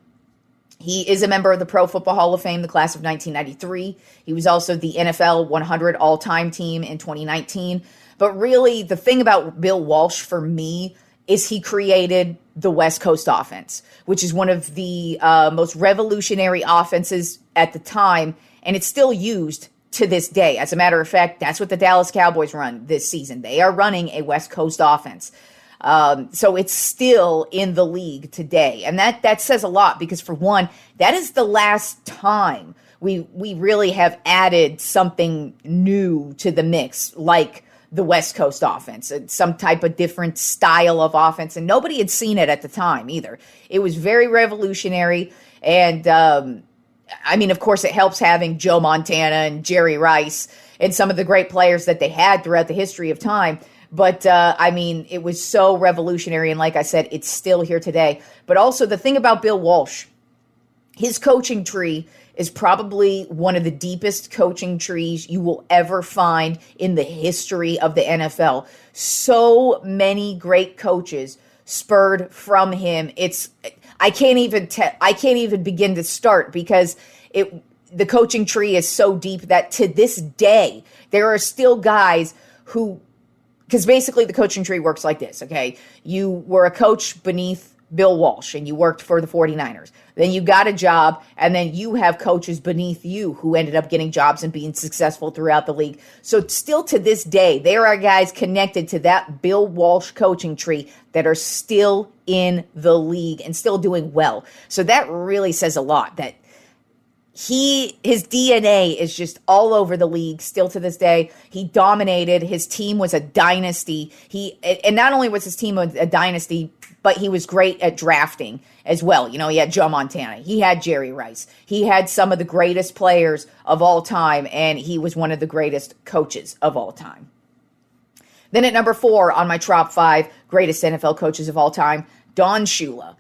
He is a member of the Pro Football Hall of Fame, the class of 1993. He was also the NFL 100 all-time team in 2019. But really, the thing about Bill Walsh for me is he created the West Coast offense, which is one of the most revolutionary offenses at the time, and it's still used to this day. As a matter of fact, that's what the Dallas Cowboys run this season. They are running a West Coast offense. So it's still in the league today. And that says a lot because, for one, that is the last time we really have added something new to the mix, like the West Coast offense, some type of different style of offense. And nobody had seen it at the time either. It was very revolutionary. And, of course, it helps having Joe Montana and Jerry Rice and some of the great players that they had throughout the history of time. But, it was so revolutionary. And like I said, it's still here today. But also the thing about Bill Walsh, his coaching tree is probably one of the deepest coaching trees you will ever find in the history of the NFL. So many great coaches spurred from him. I can't even begin to start because the coaching tree is so deep that to this day, there are still guys who, because basically the coaching tree works like this, okay? You were a coach beneath Bill Walsh and you worked for the 49ers. Then you got a job and then you have coaches beneath you who ended up getting jobs and being successful throughout the league. So still to this day, there are guys connected to that Bill Walsh coaching tree that are still in the league and still doing well. So that really says a lot that his DNA is just all over the league still to this day. He dominated. His team was a dynasty. And not only was his team a dynasty, but he was great at drafting as well. You know, he had Joe Montana. He had Jerry Rice. He had some of the greatest players of all time, and he was one of the greatest coaches of all time. Then at number 4 on my top 5 greatest NFL coaches of all time, Don Shula.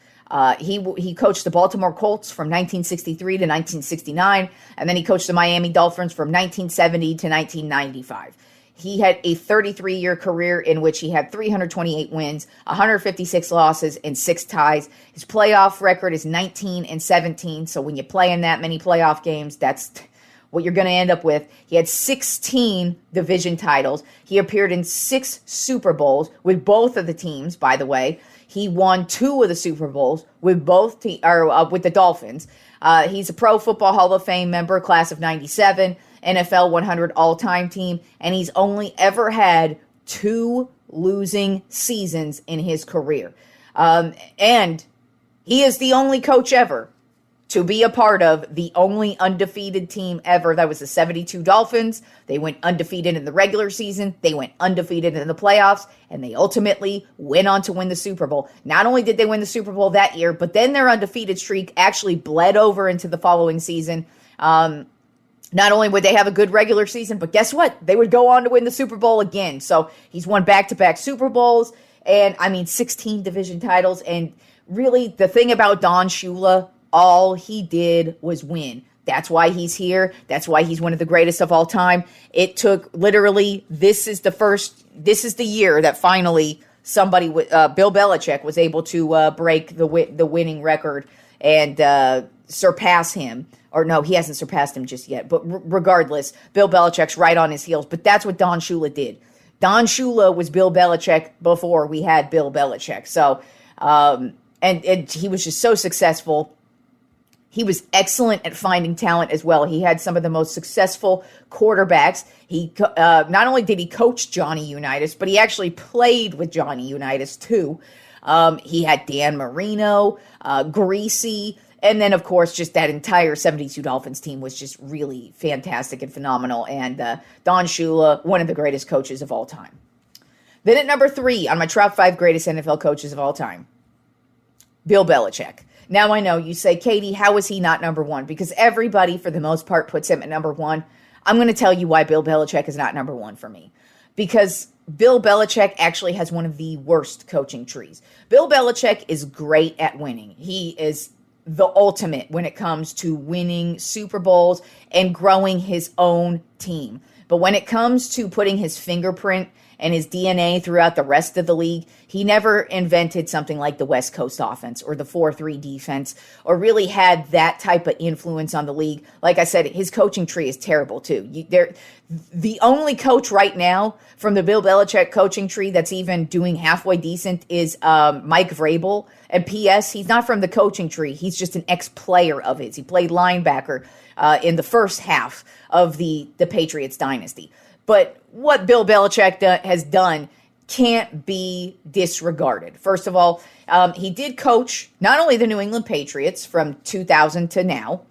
He coached the Baltimore Colts from 1963 to 1969, and then he coached the Miami Dolphins from 1970 to 1995. He had a 33-year career in which he had 328 wins, 156 losses, and 6 ties. His playoff record is 19-17, so when you play in that many playoff games, that's what you're going to end up with. He had 16 division titles. He appeared in 6 Super Bowls with both of the teams, by the way. He won 2 of the Super Bowls with with the Dolphins. He's a Pro Football Hall of Fame member, class of 97, NFL 100 all-time team, and he's only ever had 2 losing seasons in his career. And he is the only coach ever to be a part of the only undefeated team ever. That was the 72 Dolphins. They went undefeated in the regular season. They went undefeated in the playoffs, and they ultimately went on to win the Super Bowl. Not only did they win the Super Bowl that year, but then their undefeated streak actually bled over into the following season. Not only would they have a good regular season, but guess what? They would go on to win the Super Bowl again. So he's won back-to-back Super Bowls and, 16 division titles. And really, the thing about Don Shula, all he did was win. That's why he's here. That's why he's one of the greatest of all time. It took literally, this is the year that finally somebody, Bill Belichick, was able to break the winning record and surpass him. Or no, he hasn't surpassed him just yet. But regardless, Bill Belichick's right on his heels. But that's what Don Shula did. Don Shula was Bill Belichick before we had Bill Belichick. So, and he was just so successful. He was excellent at finding talent as well. He had some of the most successful quarterbacks. He not only did he coach Johnny Unitas, but he actually played with Johnny Unitas too. He had Dan Marino, Greasy, and then, of course, just that entire 72 Dolphins team was just really fantastic and phenomenal. And Don Shula, one of the greatest coaches of all time. Then at number 3 on my top 5 greatest NFL coaches of all time, Bill Belichick. Now I know you say, Katie, how is he not number 1? Because everybody, for the most part, puts him at number 1. I'm going to tell you why Bill Belichick is not number 1 for me. Because Bill Belichick actually has one of the worst coaching trees. Bill Belichick is great at winning. He is the ultimate when it comes to winning Super Bowls and growing his own team. But when it comes to putting his fingerprint and his DNA throughout the rest of the league, he never invented something like the West Coast offense or the 4-3 defense or really had that type of influence on the league. Like I said, his coaching tree is terrible too. The only coach right now from the Bill Belichick coaching tree that's even doing halfway decent is Mike Vrabel. And P.S., he's not from the coaching tree. He's just an ex-player of his. He played linebacker in the first half of the Patriots dynasty. But what Bill Belichick has done can't be disregarded. First of all, he did coach not only the New England Patriots from 2000 to now,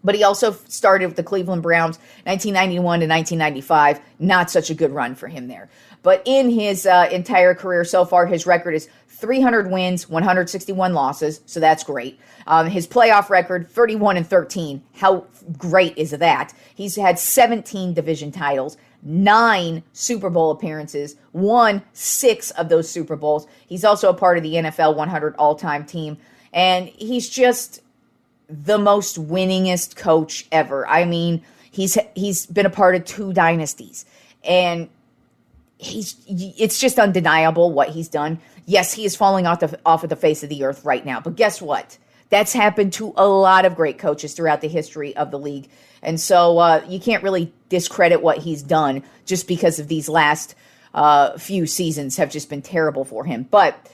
but he also started with the Cleveland Browns 1991 to 1995. Not such a good run for him there. But in his entire career so far, his record is 300 wins, 161 losses, so that's great. His playoff record, 31-13. How great is that? He's had 17 division titles, 9 Super Bowl appearances, won 6 of those Super Bowls. He's also a part of the NFL 100 all-time team, and he's just the most winningest coach ever. I mean, he's been a part of 2 dynasties, and it's just undeniable what he's done. Yes, he is falling off of the face of the earth right now, but guess what? That's happened to a lot of great coaches throughout the history of the league. And so you can't really discredit what he's done just because of these last few seasons have just been terrible for him. But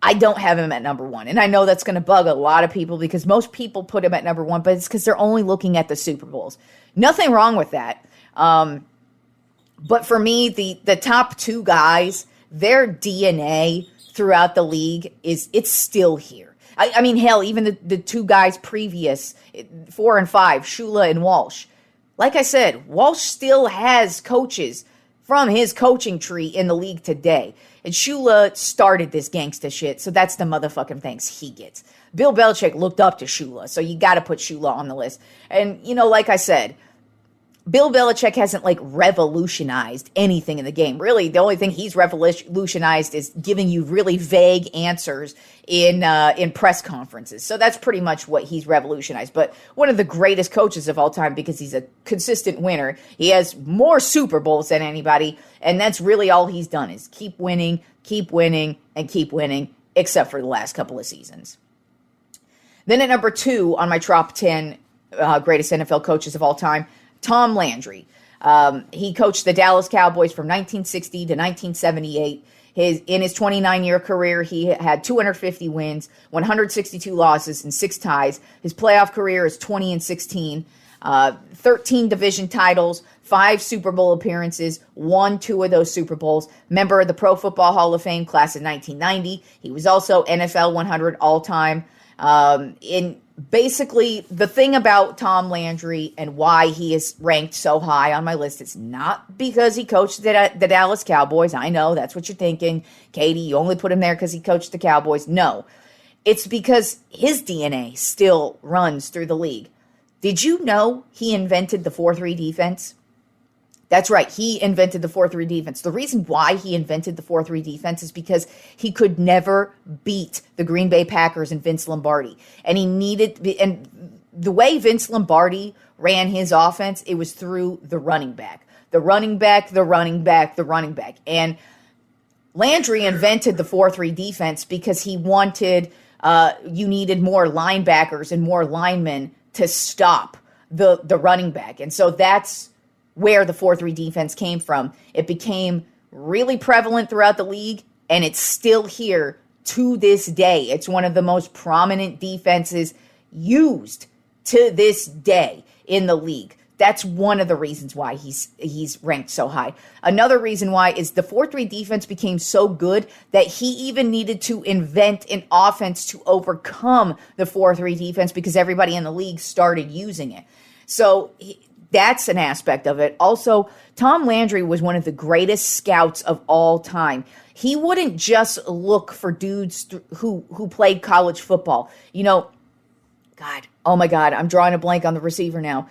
I don't have him at number 1. And I know that's going to bug a lot of people because most people put him at number 1, but it's because they're only looking at the Super Bowls. Nothing wrong with that. But for me, the top 2 guys, their DNA throughout the league it's still here. I mean, hell, even the 2 guys previous, 4 and 5, Shula and Walsh. Like I said, Walsh still has coaches from his coaching tree in the league today. And Shula started this gangsta shit, so that's the motherfucking thanks he gets. Bill Belichick looked up to Shula, so you got to put Shula on the list. And, like I said, Bill Belichick hasn't revolutionized anything in the game. Really, the only thing he's revolutionized is giving you really vague answers in press conferences. So that's pretty much what he's revolutionized. But one of the greatest coaches of all time because he's a consistent winner. He has more Super Bowls than anybody, and that's really all he's done is keep winning, and keep winning, except for the last couple of seasons. Then at number 2 on my top 10 greatest NFL coaches of all time, Tom Landry. He coached the Dallas Cowboys from 1960 to 1978. In his 29-year career, he had 250 wins, 162 losses, and 6 ties. His playoff career is 20-16, 13 division titles, 5 Super Bowl appearances, won 2 of those Super Bowls. Member of the Pro Football Hall of Fame class of 1990. He was also NFL 100 all-time. Basically, the thing about Tom Landry and why he is ranked so high on my list is not because he coached the Dallas Cowboys. I know that's what you're thinking. Katie, you only put him there because he coached the Cowboys. No, it's because his DNA still runs through the league. Did you know he invented the 4-3 defense? That's right. He invented the 4-3 defense. The reason why he invented the 4-3 defense is because he could never beat the Green Bay Packers and Vince Lombardi. And and the way Vince Lombardi ran his offense, it was through the running back. The running back. And Landry invented the 4-3 defense because he wanted, you needed more linebackers and more linemen to stop the running back. And so that's where the 4-3 defense came from. It became really prevalent throughout the league, and it's still here to this day. It's one of the most prominent defenses used to this day in the league. That's one of the reasons why he's ranked so high. Another reason why is the 4-3 defense became so good that he even needed to invent an offense to overcome the 4-3 defense because everybody in the league started using it. So that's an aspect of it. Also, Tom Landry was one of the greatest scouts of all time. He wouldn't just look for dudes who played college football. Oh my God, I'm drawing a blank on the receiver now.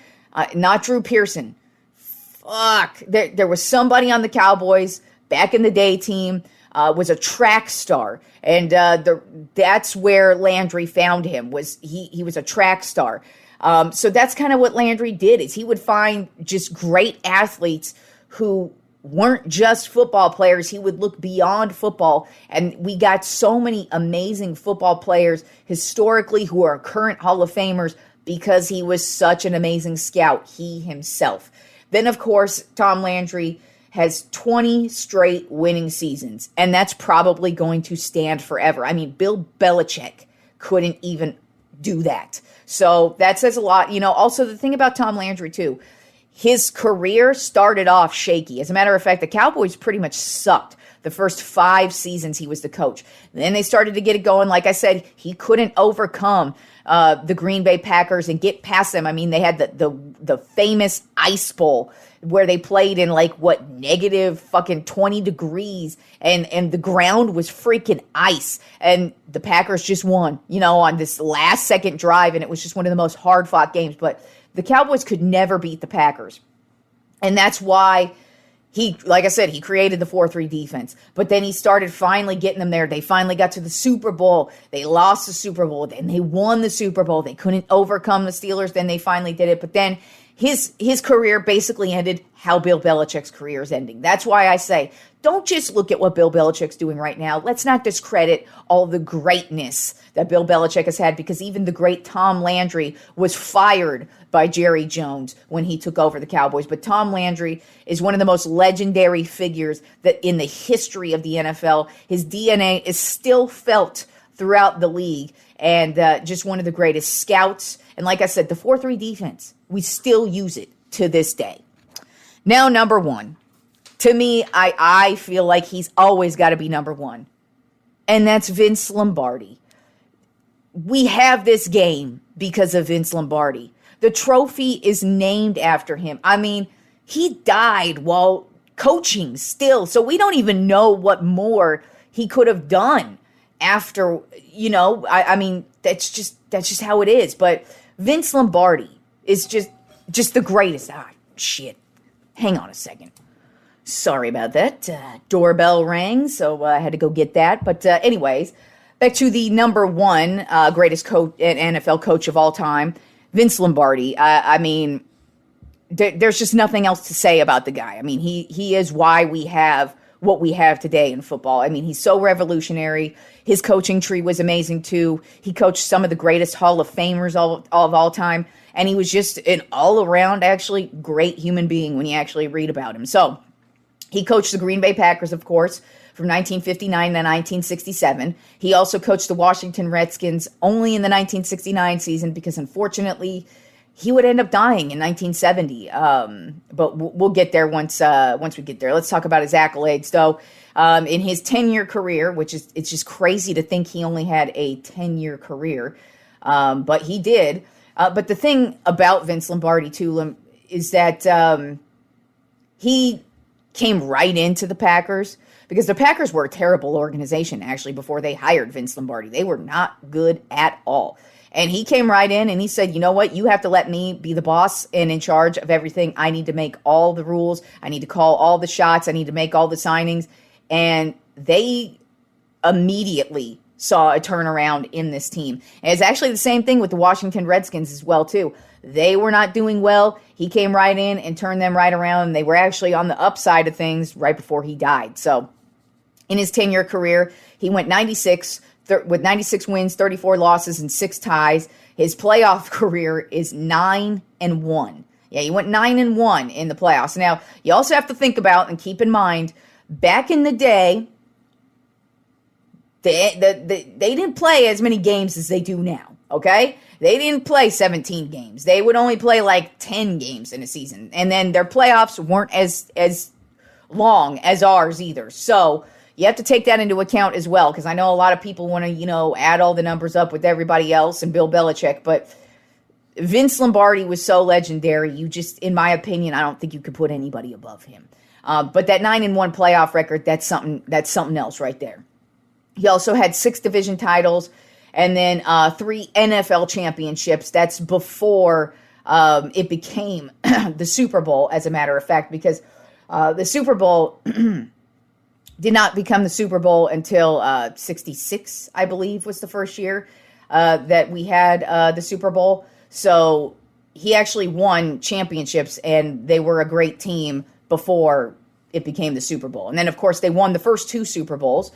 Not Drew Pearson. Fuck. There was somebody on the Cowboys back in the day team, was a track star. And that's where Landry found him. He was a track star. So that's kind of what Landry did, is he would find just great athletes who weren't just football players. He would look beyond football. And we got so many amazing football players historically who are current Hall of Famers because he was such an amazing scout, he himself. Then, of course, Tom Landry has 20 straight winning seasons, and that's probably going to stand forever. I mean, Bill Belichick couldn't even do that. So that says a lot. Also the thing about Tom Landry, too, his career started off shaky. As a matter of fact, the Cowboys pretty much sucked the first 5 seasons he was the coach. Then they started to get it going. Like I said, he couldn't overcome the Green Bay Packers and get past them. I mean, they had the famous Ice Bowl where they played in negative fucking 20 degrees and the ground was freaking ice. And the Packers just won, on this last second drive. And it was just one of the most hard fought games. But the Cowboys could never beat the Packers. And that's why like I said, he created the 4-3 defense, but then he started finally getting them there. They finally got to the Super Bowl. They lost the Super Bowl. Then they won the Super Bowl. They couldn't overcome the Steelers. Then they finally did it. But then his career basically ended how Bill Belichick's career is ending. That's why I say, don't just look at what Bill Belichick's doing right now. Let's not discredit all the greatness that Bill Belichick has had, because even the great Tom Landry was fired by Jerry Jones when he took over the Cowboys. But Tom Landry is one of the most legendary figures that in the history of the NFL. His DNA is still felt throughout the league, and just one of the greatest scouts. And like I said, the 4-3 defense, we still use it to this day. Now, number one. To me, I feel like he's always got to be number one. And that's Vince Lombardi. We have this game because of Vince Lombardi. The trophy is named after him. I mean, he died while coaching still. So we don't even know what more he could have done after, I mean, that's just how it is. But Vince Lombardi is just the greatest. Shit. Hang on a second. Sorry about that. Doorbell rang, so I had to go get that. But anyways, back to the number one greatest coach and NFL coach of all time, Vince Lombardi. I mean, there's just nothing else to say about the guy. I mean, he is why we have what we have today in football. I mean, he's so revolutionary. His coaching tree was amazing too. He coached some of the greatest Hall of Famers of all time. And he was just an all-around, actually, great human being when you actually read about him. So he coached the Green Bay Packers, of course, from 1959 to 1967. He also coached the Washington Redskins only in the 1969 season because, unfortunately, he would end up dying in 1970. But we'll get there once we get there. Let's talk about his accolades, though. In his 10-year career, it's just crazy to think he only had a 10-year career, but he did. But the thing about Vince Lombardi, too, is that he came right into the Packers, because the Packers were a terrible organization, actually, before they hired Vince Lombardi. They were not good at all. And he came right in and he said, you know what? You have to let me be the boss and in charge of everything. I need to make all the rules. I need to call all the shots. I need to make all the signings. And they immediately saw a turnaround in this team. And it's actually the same thing with the Washington Redskins as well, too. They were not doing well. He came right in and turned them right around. They were actually on the upside of things right before he died. So in his 10-year career, he went 96 with 96 wins, 34 losses, and 6 ties. His playoff career is 9-1. Yeah, he went 9-1 in the playoffs. Now, you also have to think about and keep in mind, back in the day, they didn't play as many games as they do now. okay? They didn't play 17 games. They would only play like 10 games in a season. And then their playoffs weren't as long as ours either. So you have to take that into account as well, because I know a lot of people want to, add all the numbers up with everybody else and Bill Belichick, but Vince Lombardi was so legendary. You just, in my opinion, I don't think you could put anybody above him. But that 9-1 playoff record, that's something else right there. He also had 6 division titles and then 3 NFL championships. That's before it became the Super Bowl, as a matter of fact, because the Super Bowl did not become the Super Bowl until 66, I believe, was the first year that we had the Super Bowl. So he actually won championships, and they were a great team before it became the Super Bowl. And then, of course, they won the first 2 Super Bowls.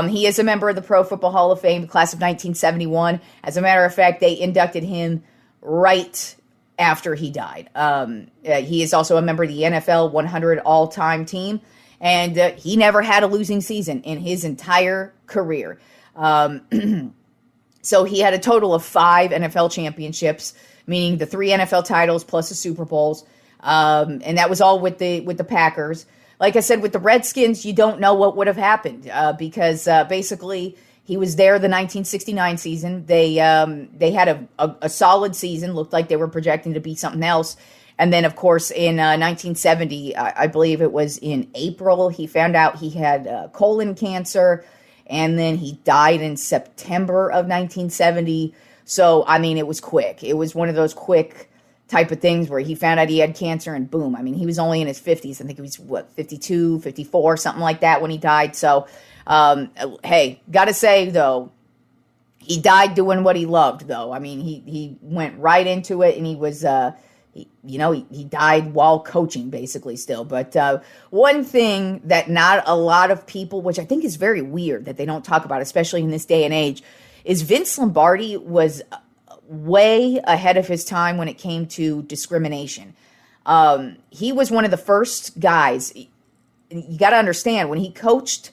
He is a member of the Pro Football Hall of Fame, class of 1971. As a matter of fact, they inducted him right after he died. He is also a member of the NFL 100 all-time team, and he never had a losing season in his entire career. So he had a total of 5 NFL championships, meaning the 3 NFL titles plus the Super Bowls, and that was all with the Packers. Like I said, with the Redskins, you don't know what would have happened because basically he was there the 1969 season. They had a solid season, looked like they were projecting to be something else. And then, of course, in 1970, I believe it was in April, he found out he had colon cancer. And then he died in September of 1970. So, I mean, it was quick. It was one of those quick type of things where he found out he had cancer and boom. I mean, he was only in his 50s. I think he was, 52, 54, something like that when he died. So, hey, got to say, though, he died doing what he loved, though. I mean, he went right into it, and he was... he died while coaching, basically, still. But one thing that not a lot of people, which I think is very weird that they don't talk about, especially in this day and age, is Vince Lombardi was way ahead of his time when it came to discrimination. He was one of the first guys. You got to understand, when he coached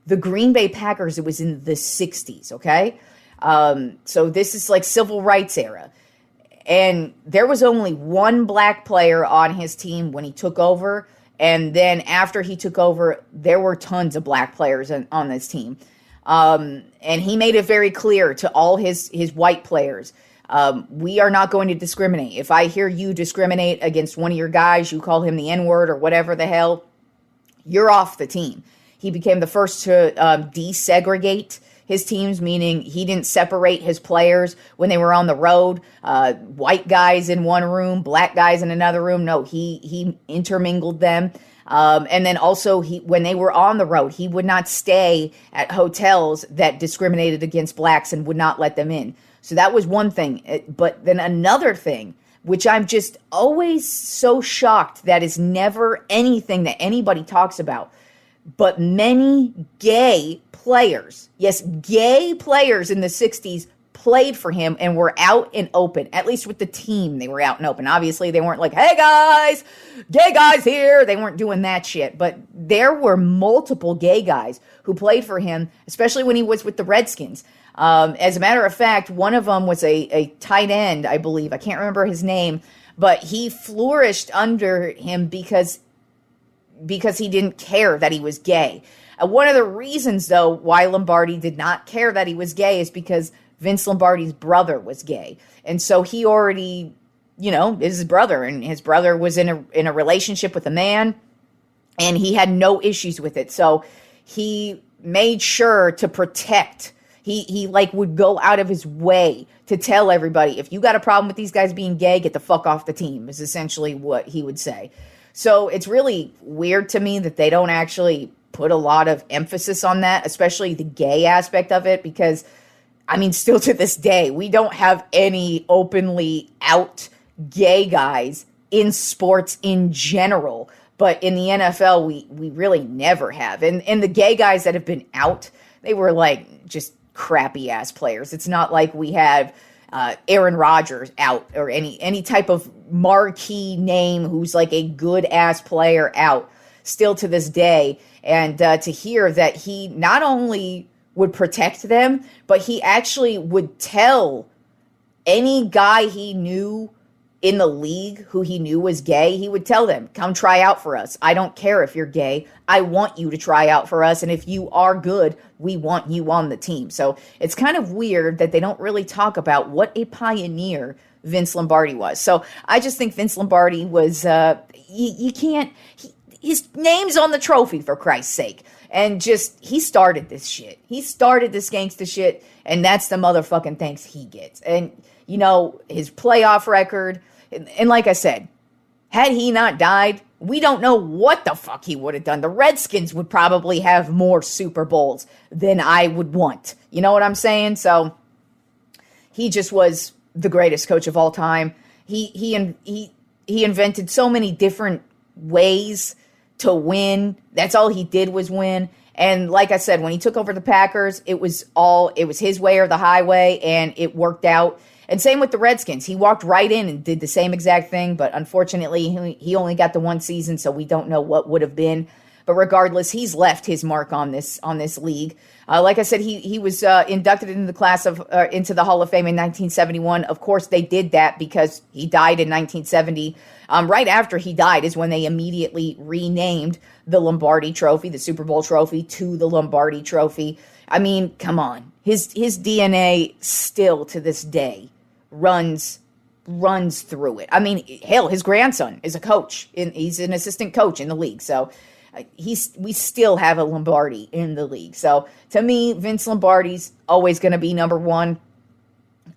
the Green Bay Packers, it was in the 60s, okay? So this is like civil rights era. And there was only one black player on his team when he took over. And then after he took over, there were tons of black players on this team. And he made it very clear to all his white players, we are not going to discriminate. If I hear you discriminate against one of your guys, you call him the N-word or whatever the hell, you're off the team. He became the first to desegregate his teams, meaning he didn't separate his players when they were on the road. White guys in one room, black guys in another room. No, he intermingled them. And then also, when they were on the road, he would not stay at hotels that discriminated against blacks and would not let them in. So that was one thing. But then another thing, which I'm just always so shocked that is never anything that anybody talks about, but many gay players, yes, gay players in the 60s played for him and were out and open. At least with the team, they were out and open. Obviously, they weren't like, hey guys, gay guys here. They weren't doing that shit. But there were multiple gay guys who played for him, especially when he was with the Redskins. As a matter of fact, one of them was a tight end, I believe. I can't remember his name, but he flourished under him because he didn't care that he was gay. One of the reasons, though, why Lombardi did not care that he was gay is because Vince Lombardi's brother was gay. And so he already, is his brother, and his brother was in a relationship with a man, and he had no issues with it. So he made sure to protect. He would go out of his way to tell everybody, if you got a problem with these guys being gay, get the fuck off the team, is essentially what he would say. So it's really weird to me that they don't actually put a lot of emphasis on that, especially the gay aspect of it, because, I mean, still to this day, we don't have any openly out gay guys in sports in general. But in the NFL, we really never have. And the gay guys that have been out, they were like just crappy ass players. It's not like we have Aaron Rodgers out or any type of marquee name who's like a good ass player out still to this day. And to hear that he not only would protect them, but he actually would tell any guy he knew in the league who he knew was gay, he would tell them, come try out for us. I don't care if you're gay. I want you to try out for us. And if you are good, we want you on the team. So it's kind of weird that they don't really talk about what a pioneer Vince Lombardi was. So I just think Vince Lombardi was, you can't, his name's on the trophy, for Christ's sake. And just, he started this shit. He started this gangsta shit, and that's the motherfucking thanks he gets. And, you know, his playoff record, and like I said, had he not died, we don't know what the fuck he would have done. The Redskins would probably have more Super Bowls than I would want. You know what I'm saying? So he just was the greatest coach of all time. He invented so many different ways to win. That's all he did was win. And like I said, when he took over the Packers, it was his way or the highway, and it worked out. And same with the Redskins. He walked right in and did the same exact thing, but unfortunately, he only got the one season, so we don't know what would have been. But regardless, he's left his mark on this league. Like I said, he was inducted into the Hall of Fame in 1971. Of course, they did that because he died in 1970. Right after he died is when they immediately renamed the Lombardi Trophy, the Super Bowl trophy, to the Lombardi Trophy. I mean, come on. His DNA still to this day runs through it. I mean, hell, his grandson is a coach. He's an assistant coach in the league. So we still have a Lombardi in the league. So to me, Vince Lombardi's always going to be number one.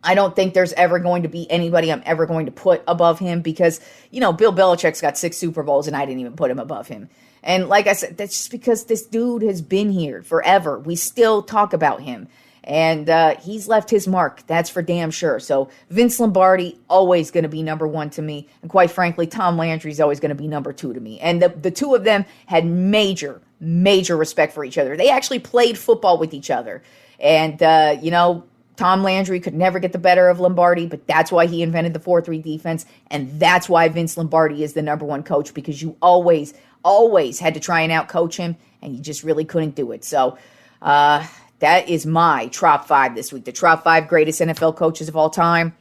I don't think there's ever going to be anybody I'm ever going to put above him because, you know, Bill Belichick's got 6 Super Bowls and I didn't even put him above him. And like I said, that's just because this dude has been here forever. We still talk about him. And he's left his mark. That's for damn sure. So Vince Lombardi, always going to be number one to me. And quite frankly, Tom Landry's always going to be number 2 to me. And the two of them had major respect for each other. They actually played football with each other. And, you know, Tom Landry could never get the better of Lombardi, but that's why he invented the 4-3 defense. And that's why Vince Lombardi is the number one coach, because you always had to try and outcoach him, and you just really couldn't do it. So, that is my Trop 5 this week. The Trop 5 greatest NFL coaches of all time.